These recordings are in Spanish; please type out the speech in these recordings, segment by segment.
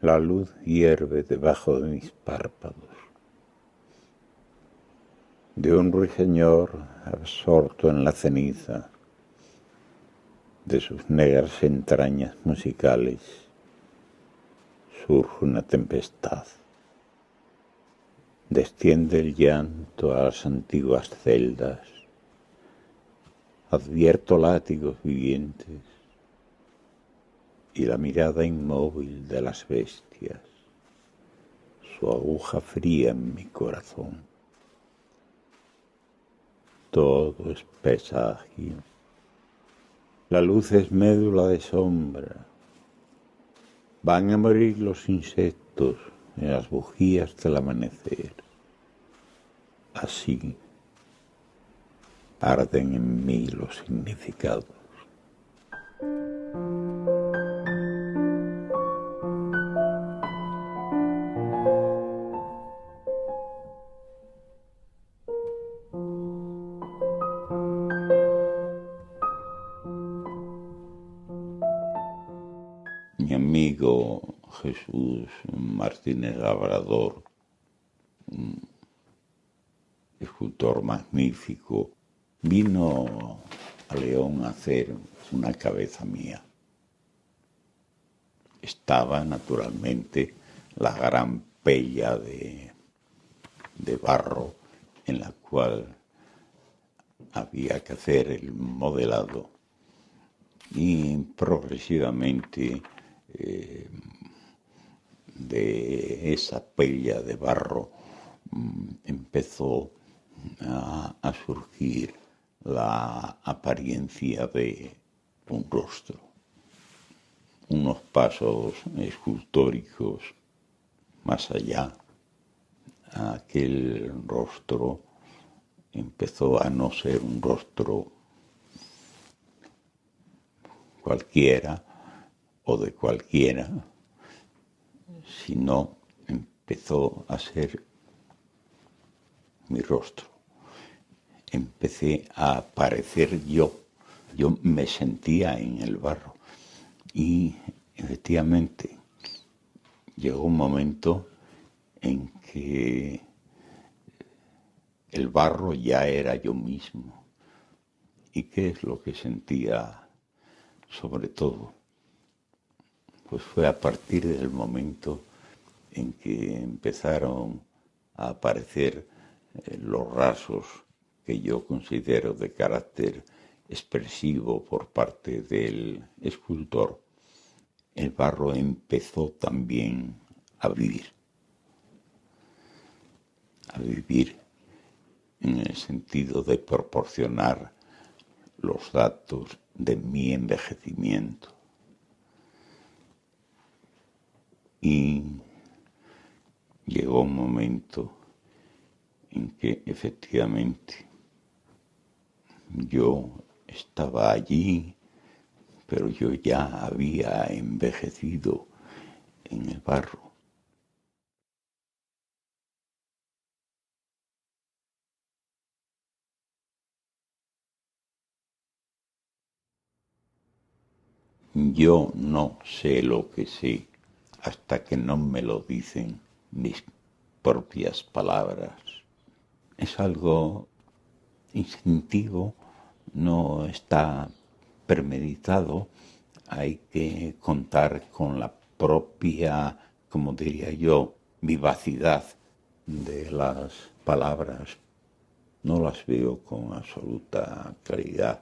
La luz hierve debajo de mis párpados. De un ruiseñor absorto en la ceniza de sus negras entrañas musicales surge una tempestad. Desciende el llanto a las antiguas celdas. Advierto látigos vivientes y la mirada inmóvil de las bestias, su aguja fría en mi corazón. Todo es presagio. La luz es médula de sombra. Van a morir los insectos en las bujías del amanecer. Así arden en mí los significados. Mi amigo Jesús Martínez Labrador, un escultor magnífico, vino a León a hacer una cabeza mía. Estaba naturalmente la gran pella de barro en la cual había que hacer el modelado y progresivamente de esa pella de barro empezó a surgir la apariencia de un rostro, unos pasos escultóricos más allá. Aquel rostro empezó a no ser un rostro cualquiera o de cualquiera, sino empezó a ser mi rostro. Empecé a aparecer yo me sentía en el barro y efectivamente llegó un momento en que el barro ya era yo mismo. ¿Y qué es lo que sentía sobre todo? Pues fue a partir del momento en que empezaron a aparecer los rasgos que yo considero de carácter expresivo por parte del escultor. El barro empezó también a vivir en el sentido de proporcionar los datos de mi envejecimiento. Y llegó un momento en que efectivamente yo estaba allí, pero yo ya había envejecido en el barro. Yo no sé lo que sé hasta que no me lo dicen mis propias palabras. Es algo instintivo, no está premeditado, hay que contar con la propia, como diría yo, vivacidad de las palabras. No las veo con absoluta claridad.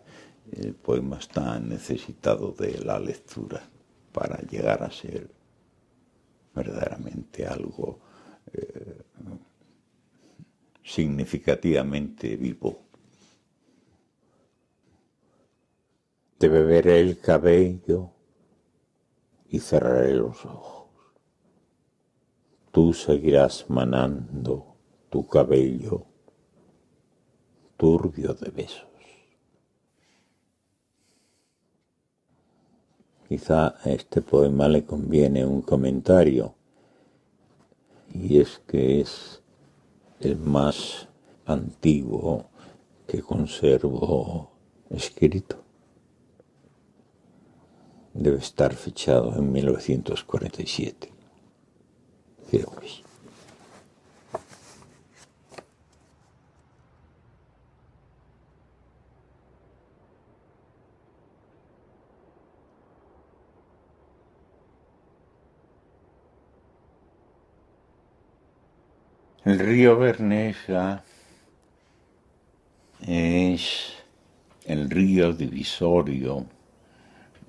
El poema está necesitado de la lectura para llegar a ser verdaderamente algo significativamente vivo. Te beberé el cabello y cerraré los ojos. Tú seguirás manando tu cabello turbio de besos. Quizá a este poema le conviene un comentario, y es que es el más antiguo que conservo escrito. Debe estar fechado en 1947. que hoy. El río Bernesga es el río divisorio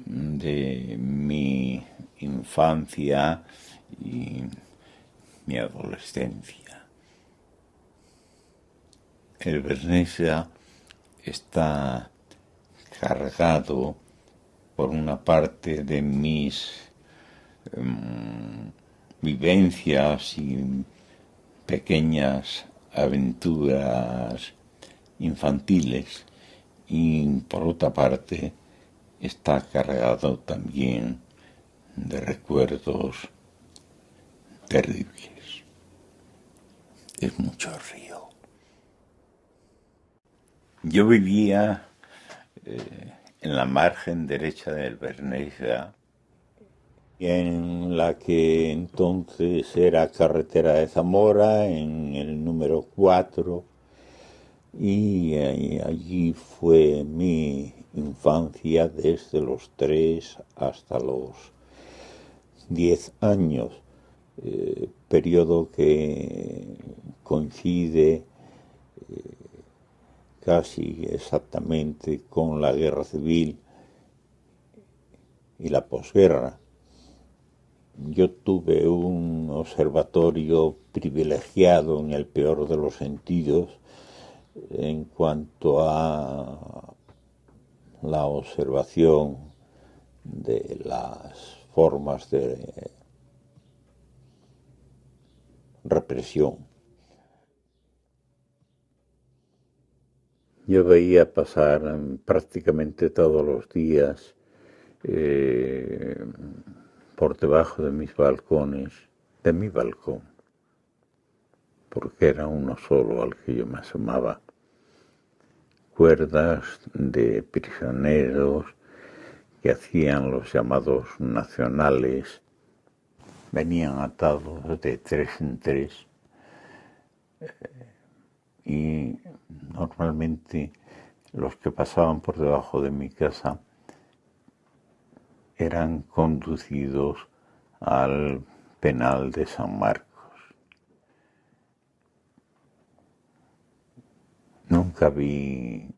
de mi infancia y mi adolescencia. El Bernesga está cargado por una parte de mis vivencias y pequeñas aventuras infantiles, y por otra parte está cargado también de recuerdos terribles. Es mucho río. Yo vivía en la margen derecha del Bernesga, en la que entonces era carretera de Zamora, en el número 4, y allí fue mi infancia desde los 3 hasta los 10 años, periodo que coincide casi exactamente con la guerra civil y la posguerra. Yo tuve un observatorio privilegiado en el peor de los sentidos en cuanto a la observación de las formas de represión. Yo veía pasar prácticamente todos los días por debajo de mis balcones, de mi balcón, porque era uno solo al que yo me asomaba, cuerdas de prisioneros que hacían los llamados nacionales, venían atados de 3 en 3, y normalmente los que pasaban por debajo de mi casa eran conducidos al penal de San Marcos. Nunca vi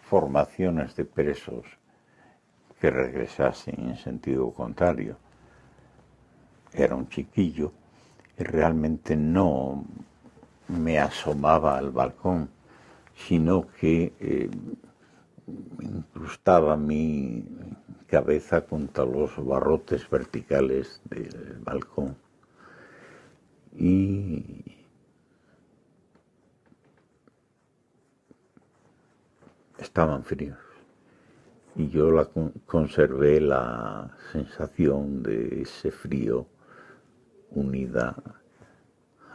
formaciones de presos que regresasen en sentido contrario. Era un chiquillo y realmente no me asomaba al balcón, sino que incrustaba mi cabeza contra los barrotes verticales del balcón y estaban fríos. Y yo conservé la sensación de ese frío unida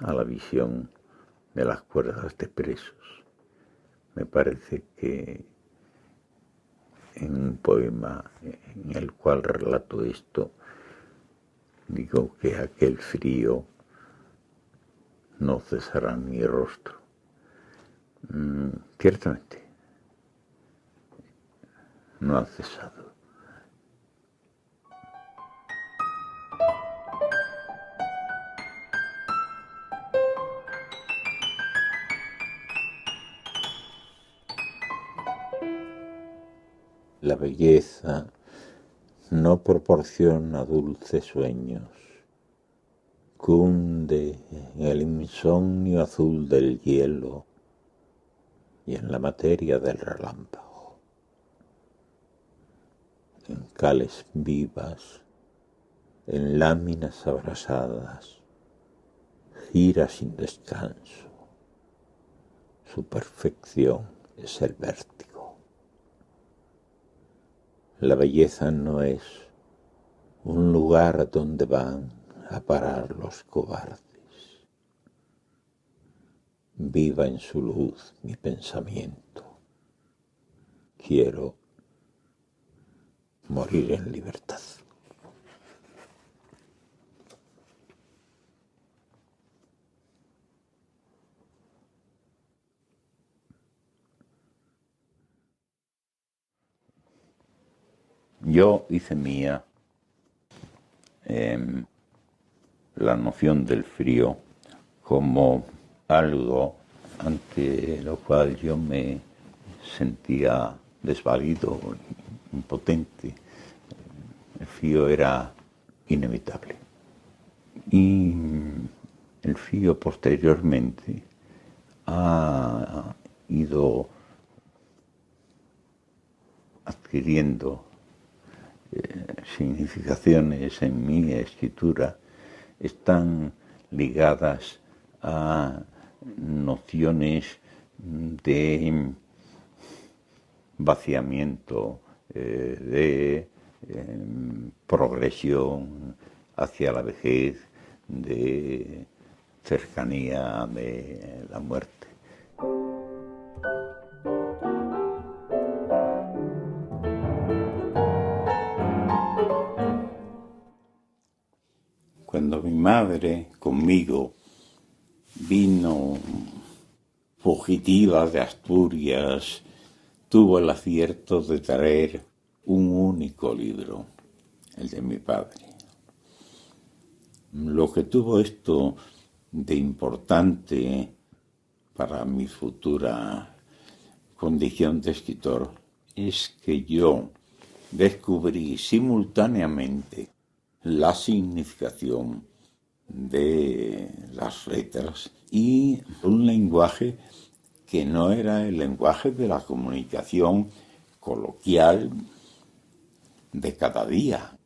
a la visión de las cuerdas de presos. Me parece que en un poema en el cual relato esto, digo que aquel frío no cesará en mi rostro. Ciertamente, no ha cesado. La belleza no proporciona dulces sueños, cunde en el insomnio azul del hielo y en la materia del relámpago. En cales vivas, en láminas abrasadas, gira sin descanso. Su perfección es el vértigo. La belleza no es un lugar donde van a parar los cobardes. Viva en su luz mi pensamiento. Quiero morir en libertad. Yo hice mía la noción del frío como algo ante lo cual yo me sentía desvalido, impotente. El frío era inevitable. Y el frío posteriormente ha ido adquiriendo significaciones en mi escritura, están ligadas a nociones de vaciamiento, de progresión hacia la vejez, de cercanía de la muerte. Cuando mi madre conmigo vino fugitiva de Asturias, tuvo el acierto de traer un único libro, el de mi padre. Lo que tuvo esto de importante para mi futura condición de escritor es que yo descubrí simultáneamente la significación de las letras y un lenguaje que no era el lenguaje de la comunicación coloquial de cada día.